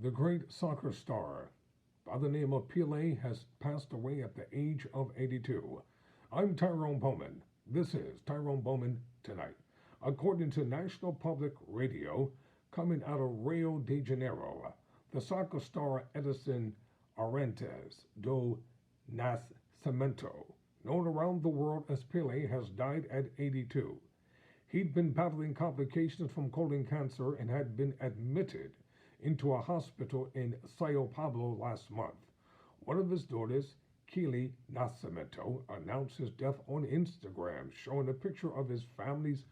The great soccer star by the name of Pele has passed away at the age of 82. I'm Tyrone Bowman. This is Tyrone Bowman Tonight. According to National Public Radio, coming out of Rio de Janeiro, the soccer star Edison Arantes do Nascimento, known around the world as Pele, has died at 82. He'd been battling complications from colon cancer and had been admitted into a hospital in Sao Paulo last month. One of his daughters, Keely Nascimento, announced his death on Instagram, showing a picture of his family's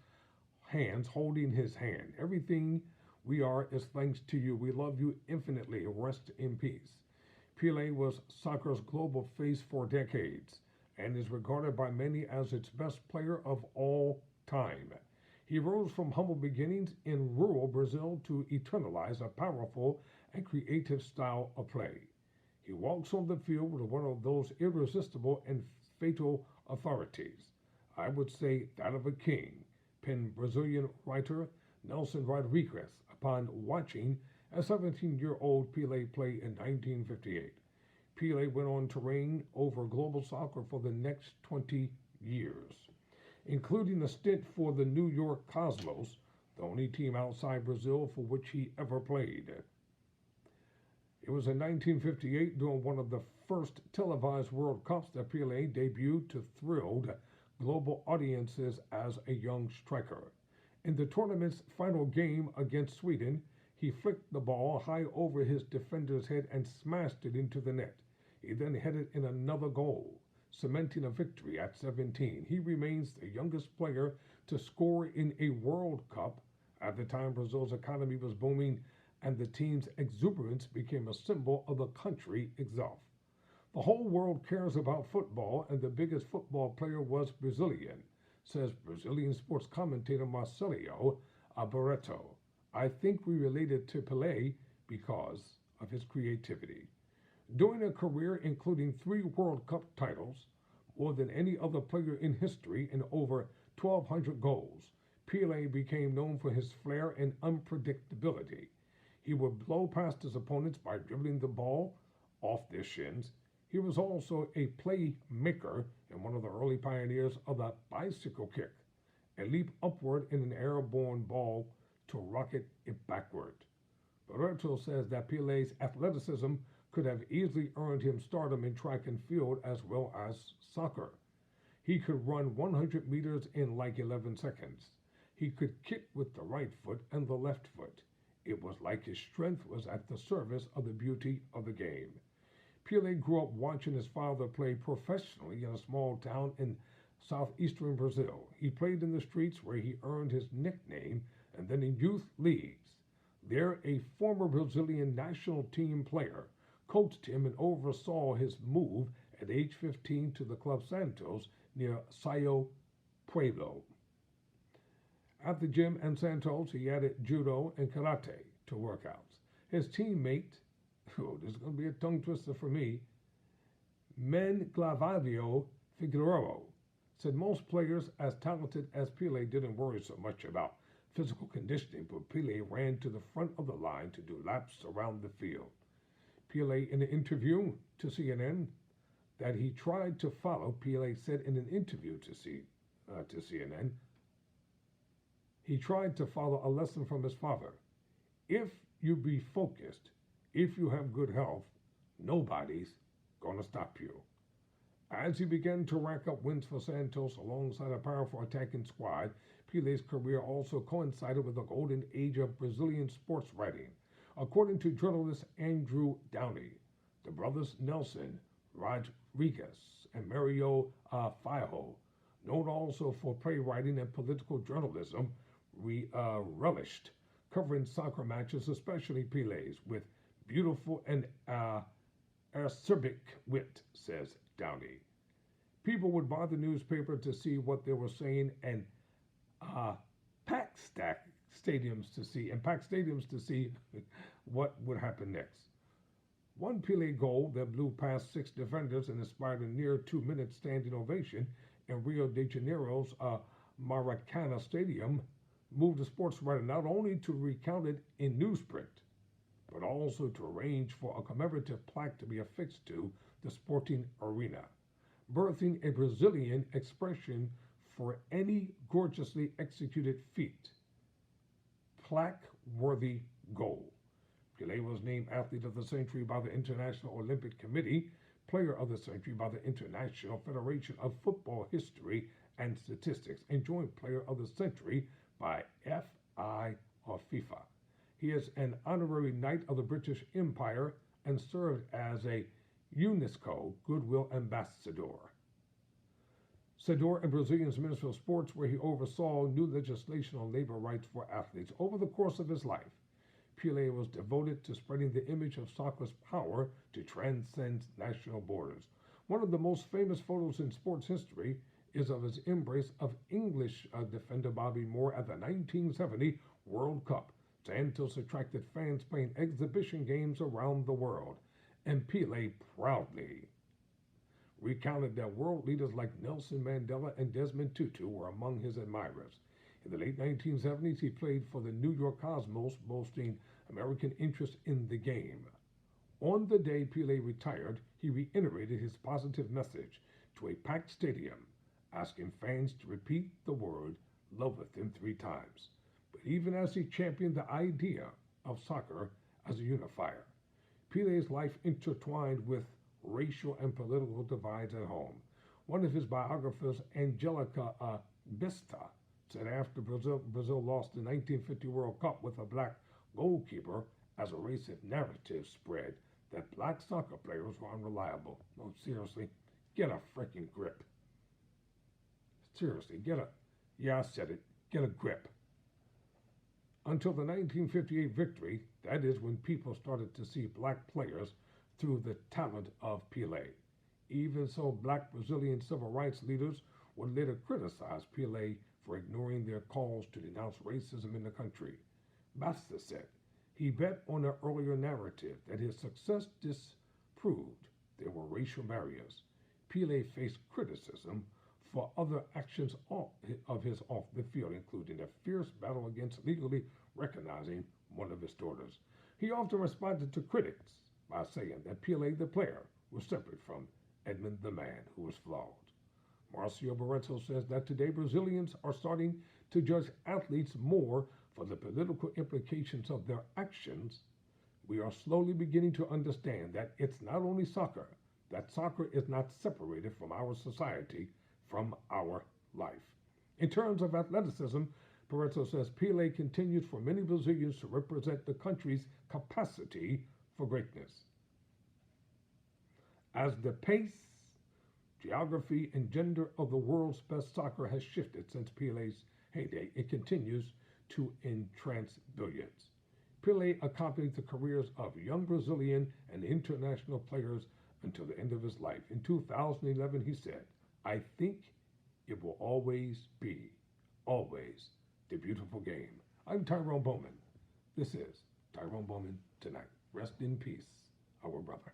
hands holding his hand. Everything we are is thanks to you. We love you infinitely. Rest in peace. Pele was soccer's global face for decades and is regarded by many as its best player of all time. He rose from humble beginnings in rural Brazil to eternalize a powerful and creative style of play. He walks on the field with one of those irresistible and fatal authorities. I would say that of a king, penned Brazilian writer Nelson Rodriguez upon watching a 17-year-old Pele play in 1958. Pele went on to reign over global soccer for the next 20 years, including a stint for the New York Cosmos, the only team outside Brazil for which he ever played. It was in 1958, during one of the first televised World Cups, that Pele debuted to thrilled global audiences as a young striker. In the tournament's final game against Sweden, he flicked the ball high over his defender's head and smashed it into the net. He then headed in another goal, cementing a victory at 17. He remains the youngest player to score in a World Cup. At the time, Brazil's economy was booming, and the team's exuberance became a symbol of the country itself. The whole world cares about football, and the biggest football player was Brazilian, says Brazilian sports commentator Marcelo Alboreto. I think we related to Pele because of his creativity. During a career including 3 World Cup titles, more than any other player in history, and over 1,200 goals, Pele became known for his flair and unpredictability. He would blow past his opponents by dribbling the ball off their shins. He was also a playmaker and one of the early pioneers of the bicycle kick, a leap upward in an airborne ball to rocket it backward. Barreto says that Pele's athleticism could have easily earned him stardom in track and field as well as soccer. He could run 100 meters in like 11 seconds. He could kick with the right foot and the left foot. It was like his strength was at the service of the beauty of the game. Pele grew up watching his father play professionally in a small town in southeastern Brazil. He played in the streets where he earned his nickname and then in youth leagues. There, a former Brazilian national team player coached him and oversaw his move at age 15 to the Club Santos near Sao Paulo. At the gym in Santos, he added judo and karate to workouts. His teammate, this is going to be a tongue twister for me, Menglavadio Figueiredo, said most players as talented as Pele didn't worry so much about physical conditioning, but Pele ran to the front of the line to do laps around the field. Pele, in an interview to CNN, that he tried to follow, Pele said in an interview to CNN, he tried to follow a lesson from his father. If you be focused, if you have good health, nobody's gonna stop you. As he began to rack up wins for Santos alongside a powerful attacking squad, Pele's career also coincided with the golden age of Brazilian sports writing. According to journalist Andrew Downey, the brothers Nelson Rodriguez and Mario Fijo, known also for playwriting and political journalism, relished covering soccer matches, especially Pele's, with beautiful and acerbic wit, says Downey. People would buy the newspaper to see what they were saying and pack stadiums to see what would happen next. One Pele goal that blew past 6 defenders and inspired a near 2-minute standing ovation in Rio de Janeiro's Maracana Stadium moved the sports writer not only to recount it in newsprint, but also to arrange for a commemorative plaque to be affixed to the sporting arena, birthing a Brazilian expression for any gorgeously executed feat: plaque-worthy goal. Pele was named Athlete of the Century by the International Olympic Committee, Player of the Century by the International Federation of Football History and Statistics, and Joint Player of the Century by FI or FIFA. He is an honorary Knight of the British Empire and served as a UNESCO Goodwill Ambassador. Sedor, a Brazilian Minister of Sports, where he oversaw new legislation on labor rights for athletes. Over the course of his life, Pele was devoted to spreading the image of soccer's power to transcend national borders. One of the most famous photos in sports history is of his embrace of English defender Bobby Moore at the 1970 World Cup. Santos attracted fans playing exhibition games around the world, and Pele proudly recounted that world leaders like Nelson Mandela and Desmond Tutu were among his admirers. In the late 1970s, he played for the New York Cosmos, boasting American interest in the game. On the day Pele retired, he reiterated his positive message to a packed stadium, asking fans to repeat the word "love" with him 3 times. But even as he championed the idea of soccer as a unifier, Pele's life intertwined with racial and political divides at home. One of his biographers, Angelica Bista, said after Brazil lost the 1950 World Cup with a black goalkeeper, as a racist narrative spread that black soccer players were unreliable. No, seriously, get a freaking grip. Seriously, I said it, get a grip. Until the 1958 victory, that is when people started to see black players through the talent of Pele. Even so, black Brazilian civil rights leaders would later criticize Pele for ignoring their calls to denounce racism in the country. Basta said he bet on an earlier narrative that his success disproved there were racial barriers. Pele faced criticism for other actions of his off the field, including a fierce battle against legally recognizing one of his daughters. He often responded to critics by saying that Pele, the player, was separate from Edmund, the man, who was flawed. Marcio Barreto says that today Brazilians are starting to judge athletes more for the political implications of their actions. We are slowly beginning to understand that it's not only soccer, that soccer is not separated from our society, from our life. In terms of athleticism, Barreto says Pele continues for many Brazilians to represent the country's capacity for greatness. As the pace, geography, and gender of the world's best soccer has shifted since Pele's heyday, it continues to entrance billions. Pele accompanied the careers of young Brazilian and international players until the end of his life. In 2011, he said, "I think it will always be, always, the beautiful game." I'm Tyrone Bowman. This is Tyrone Bowman Tonight. Rest in peace, our brother.